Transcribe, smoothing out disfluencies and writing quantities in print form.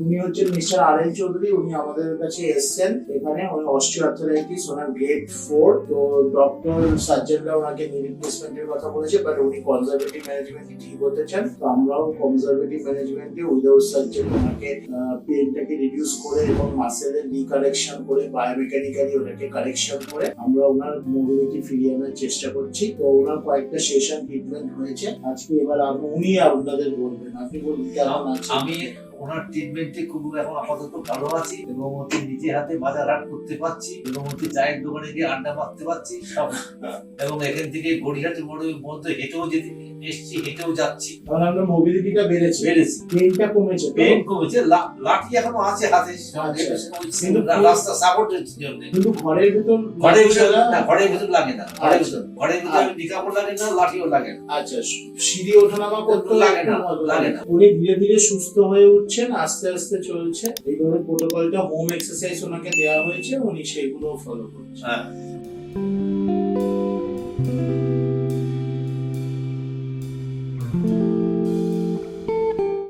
উনি হচ্ছেন মিস্টার আর.এন. চৌধুরী। উনি আমাদের কাছে এসেছেন এখানে। উনি অস্টিওআর্থ্রাইটিস, ওনার গ্রেড 4। তো ডক্টর সার্জনরা ওনাকে নি রিপ্লেসমেন্টের কথা বলেছে, বাট উনি কনজারভেটিভ ম্যানেজমেন্টে ঠিক হতে চান। তো আমরাও কনজারভেটিভ ম্যানেজমেন্টে উইদাউট সার্জারি ওনাকে পেনটাকে রিডিউস করে এবং মাসেলের রিকারেকশন করে বায়োমেকানিক্যালি ওটাকে কারেকশন করে আমরা ওনার মোবিলিটি ফিরিয়ে আনার চেষ্টা করছি। তো ওনার কয়েকটা সেশন ট্রিটমেন্ট হয়েছে আজকে। এবার উনি আপনাদের বলবেন, আপনি বলুন কেমন আছেন? আমি ওনার ট্রিটমেন্টে খুব এখন আপাতত ভালো আছি এবং হচ্ছে নিজে হাতে বাজার হাট করতে পারছি এবং হচ্ছে চায়ের দোকানে গিয়ে আড্ডা মারতে পারছি সব। এবং এখান থেকে গড়িয়াহাটি মোড়ের মধ্যে হেঁটেও যেতে এসছি, হেঁটেও যাচ্ছি। কারণ আমরা মোবিলিটিটা বেড়েছে, পেনটা কমেছে, পেন কমেছে, লাঠি এখনো আছে হাতে কিন্তু রাস্তা সাপোর্টের জন্য। কিন্তু ঘরের ভিতর ঘরের ভিতর লাগে না, ঘরের ভিতর নিকাপড় লাগে না, লাঠিও লাগে না। আচ্ছা, সিঁড়ি ওঠানামা করতে লাগে না। উনি ধীরে ধীরে সুস্থ হয়ে উঠছেন, আস্তে আস্তে চলছে। এই ধরনের প্রোটোকলটা হোম এক্সারসাইজ ওনাকে দেওয়া হয়েছে, উনি সেগুলো ফলো করছেন। হ্যাঁ।